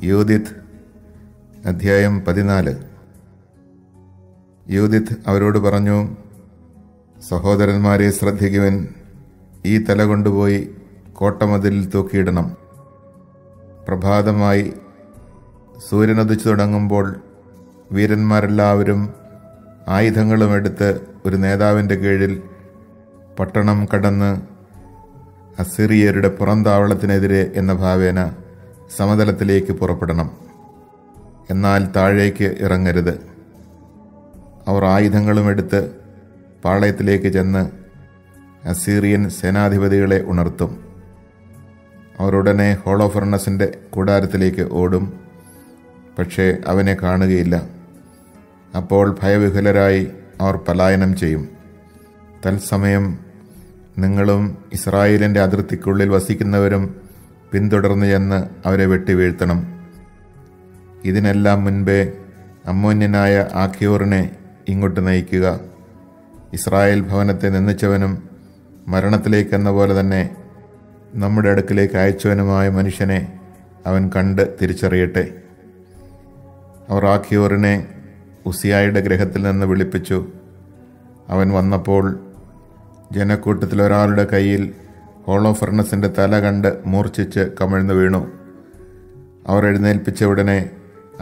യൂദിത്ത് അധ്യായം 14. യൂദിത്ത് അവരോട് പറഞ്ഞു, സഹോദരന്മാരെ ശ്രദ്ധിക്കുവിൻ, ഈ തല കൊണ്ടുപോയി കോട്ടമതിലിൽ തൂക്കിയിടണം. പ്രഭാതമായി സൂര്യനുദിച്ചു തുടങ്ങുമ്പോൾ വീരന്മാരെല്ലാവരും ആയുധങ്ങളുമെടുത്ത് ഒരു നേതാവിൻ്റെ കീഴിൽ പട്ടണം കടന്ന് അസിറിയരുടെ പുറംതാവളത്തിനെതിരെ എന്ന ഭാവേന സമതലത്തിലേക്ക് പുറപ്പെടണം. എന്നാൽ താഴേക്ക് ഇറങ്ങരുത്. അവർ ആയുധങ്ങളുമെടുത്ത് പാളയത്തിലേക്ക് ചെന്ന് അസീറിയൻ സേനാധിപതികളെ ഉണർത്തും. അവരുടനെ ഹോളോഫർണസിൻ്റെ കൂടാരത്തിലേക്ക് ഓടും, പക്ഷേ അവനെ കാണുകയില്ല. അപ്പോൾ ഭയവിഹുലരായി അവർ പലായനം ചെയ്യും. തത്സമയം നിങ്ങളും ഇസ്രായേലിൻ്റെ അതിർത്തിക്കുള്ളിൽ വസിക്കുന്നവരും പിന്തുടർന്ന് ചെന്ന് അവരെ വെട്ടിവീഴ്ത്തണം. ഇതിനെല്ലാം മുൻപേ അമ്മോന്യനായ ആഖ്യോറിനെ ഇങ്ങോട്ട് നയിക്കുക. ഇസ്രായേൽ ഭവനത്തെ നിന്ദിച്ചവനും മരണത്തിലേക്കെന്ന പോലെ തന്നെ നമ്മുടെ അടുക്കിലേക്ക് അയച്ചവനുമായ മനുഷ്യനെ അവൻ കണ്ട് തിരിച്ചറിയട്ടെ. അവർ ആഖ്യോറിനെ ഉസിയായുടെ ഗൃഹത്തിൽ നിന്ന് വിളിപ്പിച്ചു. അവൻ വന്നപ്പോൾ ജനക്കൂട്ടത്തിൽ ഒരാളുടെ കയ്യിൽ ഹോളോഫർണസിൻ്റെ തല കണ്ട് മൂർച്ഛിച്ച് കമിഴ്ന്നു വീണു. അവർ എഴുന്നേൽപ്പിച്ച ഉടനെ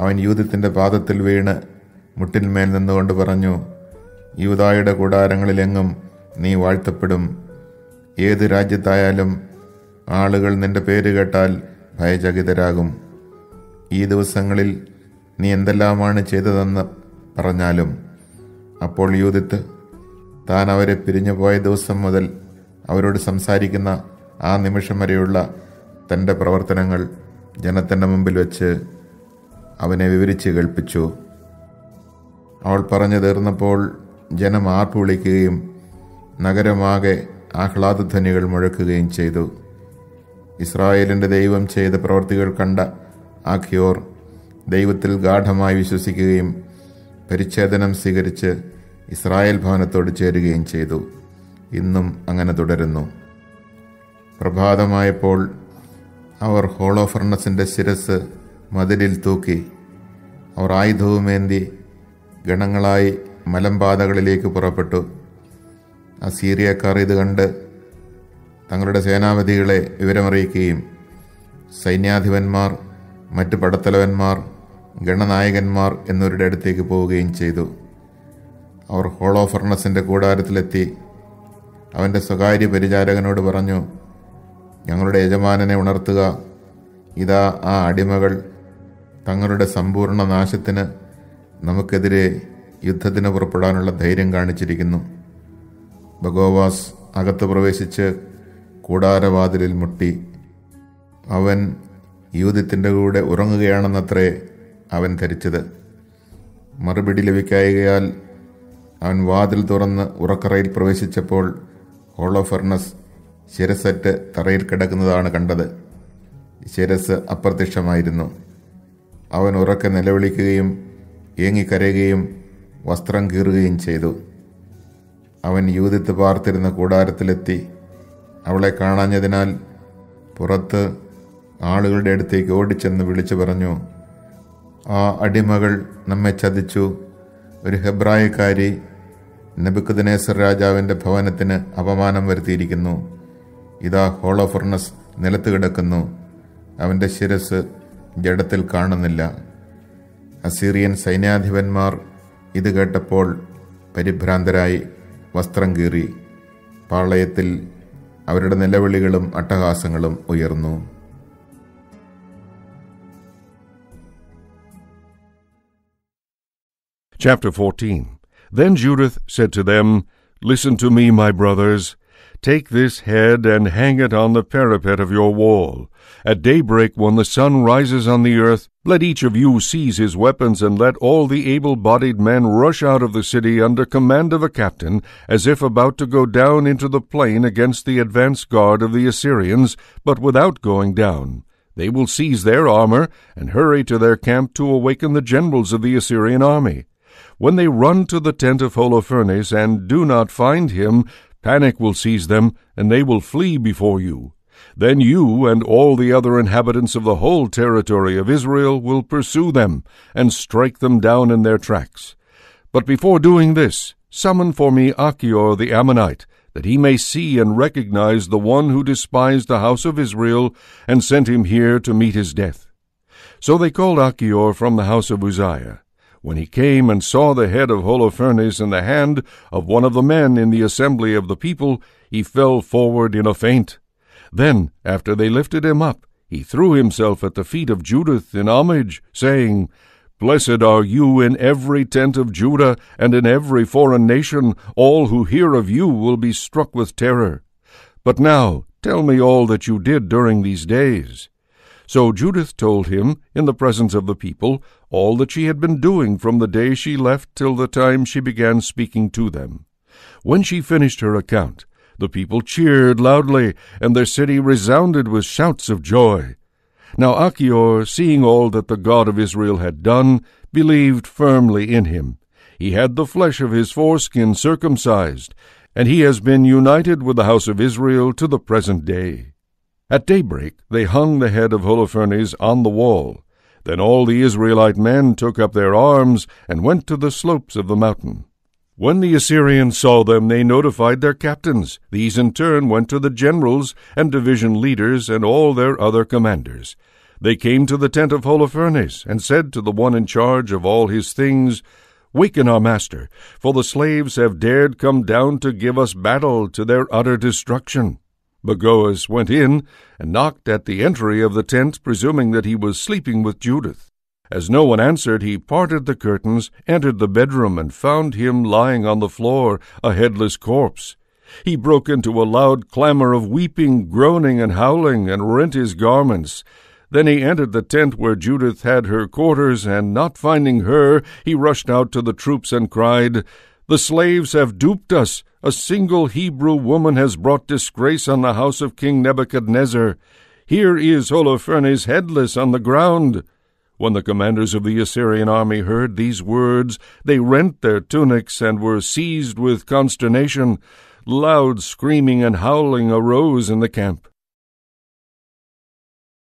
അവൻ യൂദിത്തിൻ്റെ പാദത്തിൽ വീണ് മുട്ടിന്മേൽ നിന്നുകൊണ്ട് പറഞ്ഞു, യൂദായുടെ കൂടാരങ്ങളിലെങ്ങും നീ വാഴ്ത്തപ്പെടും. ഏത് രാജ്യത്തായാലും ആളുകൾ നിന്റെ പേര് കേട്ടാൽ ഭയചകിതരാകും. ഈ ദിവസങ്ങളിൽ നീ എന്തെല്ലാമാണ് ചെയ്തതെന്ന് പറഞ്ഞാലും. അപ്പോൾ യൂദിത്ത് താൻ അവരെ പിരിഞ്ഞു പോയ ദിവസം മുതൽ അവരോട് സംസാരിക്കുന്ന ആ നിമിഷം വരെയുള്ള തൻ്റെ പ്രവർത്തനങ്ങൾ ജനത്തിൻ്റെ മുമ്പിൽ വെച്ച് അവനെ വിവരിച്ച് കേൾപ്പിച്ചു. അവൾ പറഞ്ഞു തീർന്നപ്പോൾ ജനം ആർപ്പ് വിളിക്കുകയും നഗരമാകെ ആഹ്ലാദധ്വനികൾ മുഴക്കുകയും ചെയ്തു. ഇസ്രായേലിൻ്റെ ദൈവം ചെയ്ത പ്രവൃത്തികൾ കണ്ട ആഖ്യോർ ദൈവത്തിൽ ഗാഢമായി വിശ്വസിക്കുകയും പരിച്ഛേദനം സ്വീകരിച്ച് ഇസ്രായേൽ ഭവനത്തോട് ചേരുകയും ചെയ്തു. ഇന്നും അങ്ങനെ തുടരുന്നു. പ്രഭാതമായപ്പോൾ അവർ ഹോളോഫർണസിൻ്റെ ശിരസ് മതിലിൽ തൂക്കി. അവർ ആയുധവുമേന്തി ഗണങ്ങളായി മലമ്പാതകളിലേക്ക് പുറപ്പെട്ടു. അസീറിയക്കാർ ഇത് കണ്ട് തങ്ങളുടെ സേനാപതികളെ വിവരമറിയിക്കുകയും സൈന്യാധിപന്മാർ, മറ്റ് പടത്തലവന്മാർ, ഗണനായകന്മാർ എന്നിവരുടെ അടുത്തേക്ക് പോവുകയും ചെയ്തു. അവർ ഹോളോഫർണസിൻ്റെ കൂടാരത്തിലെത്തി അവൻ്റെ സ്വകാര്യ പരിചാരകനോട് പറഞ്ഞു, ഞങ്ങളുടെ യജമാനനെ ഉണർത്തുക. ഇതാ ആ അടിമകൾ തങ്ങളുടെ സമ്പൂർണ്ണ നാശത്തിന് നമുക്കെതിരെ യുദ്ധത്തിന് പുറപ്പെടാനുള്ള ധൈര്യം കാണിച്ചിരിക്കുന്നു. ബഗോവാസ് അകത്ത് പ്രവേശിച്ച് കൂടാരവാതിലിൽ മുട്ടി. അവൻ യൂദിത്തിൻ്റെ കൂടെ ഉറങ്ങുകയാണെന്നത്രേ അവൻ ധരിച്ചത്. മറുപടി ലഭിക്കായകയാൽ അവൻ വാതിൽ തുറന്ന് ഉറക്കറയിൽ പ്രവേശിച്ചപ്പോൾ ഹോളോഫർണസ് ശിരസറ്റ് തറയിൽ കിടക്കുന്നതാണ് കണ്ടത്. ശിരസ് അപ്രത്യക്ഷമായിരുന്നു. അവൻ ഉറക്കെ നിലവിളിക്കുകയും ഏങ്ങിക്കരയുകയും വസ്ത്രം കീറുകയും ചെയ്തു. അവൻ യൂദിത്ത് പാർത്തിരുന്ന കൂടാരത്തിലെത്തി. അവളെ കാണാഞ്ഞതിനാൽ പുറത്ത് ആളുകളുടെ അടുത്തേക്ക് ഓടിച്ചെന്ന് വിളിച്ചു പറഞ്ഞു, ആ അടിമകൾ നമ്മെ ചതിച്ചു. ഒരു ഹെബ്രായക്കാരി നെബൂഖദ്നേസർ രാജാവിൻ്റെ ഭവനത്തിന് അപമാനം വരുത്തിയിരിക്കുന്നു. ഇതാ ഹോളോഫർണസ് നിലത്ത് കിടക്കുന്നു. അവൻ്റെ ശിരസ് ജഡത്തിൽ കാണുന്നില്ല. അസീറിയൻ സൈന്യാധിപന്മാർ ഇത് കേട്ടപ്പോൾ പരിഭ്രാന്തരായി വസ്ത്രം കീറി. പാളയത്തിൽ അവരുടെ നിലവിളികളും അട്ടഹാസങ്ങളും ഉയർന്നു. Chapter 14. Then Judith said to them, Listen to me, my brothers. Take this head and hang it on the parapet of your wall. At daybreak, when the sun rises on the earth, let each of you seize his weapons, and let all the able-bodied men rush out of the city under command of a captain, as if about to go down into the plain against the advance guard of the Assyrians, but without going down. They will seize their armor and hurry to their camp to awaken the generals of the Assyrian army. When they run to the tent of Holofernes and do not find him, panic will seize them, and they will flee before you. Then you and all the other inhabitants of the whole territory of Israel will pursue them and strike them down in their tracks. But before doing this, summon for me Achior the Ammonite, that he may see and recognize the one who despised the house of Israel and sent him here to meet his death." So they called Achior from the house of Uzziah. When he came and saw the head of Holofernes in the hand of one of the men in the assembly of the people, he fell forward in a faint. Then, after they lifted him up, he threw himself at the feet of Judith in homage, saying, "Blessed are you in every tent of Judah and in every foreign nation. All who hear of you will be struck with terror. But now tell me all that you did during these days." So Judith told him, in the presence of the people, all that she had been doing from the day she left till the time she began speaking to them. When she finished her account, the people cheered loudly, and their city resounded with shouts of joy. Now Achior, seeing all that the God of Israel had done, believed firmly in him. He had the flesh of his foreskin circumcised, and he has been united with the house of Israel to the present day. At daybreak they hung the head of Holofernes on the wall. Then all the Israelite men took up their arms and went to the slopes of the mountain. When the Assyrians saw them, they notified their captains. These in turn went to the generals and division leaders and all their other commanders. They came to the tent of Holofernes and said to the one in charge of all his things, "Waken our master, for the slaves have dared come down to give us battle to their utter destruction." Bagoas went in and knocked at the entry of the tent, presuming that he was sleeping with Judith. As no one answered, he parted the curtains, entered the bedroom, and found him lying on the floor, a headless corpse. He broke into a loud clamor of weeping, groaning, and howling, and rent his garments. Then he entered the tent where Judith had her quarters, and not finding her, he rushed out to the troops and cried, "The slaves have duped us. A single Hebrew woman has brought disgrace on the house of King Nebuchadnezzar. Here is Holofernes headless on the ground." When the commanders of the Assyrian army heard these words, they rent their tunics and were seized with consternation. Loud screaming and howling arose in the camp.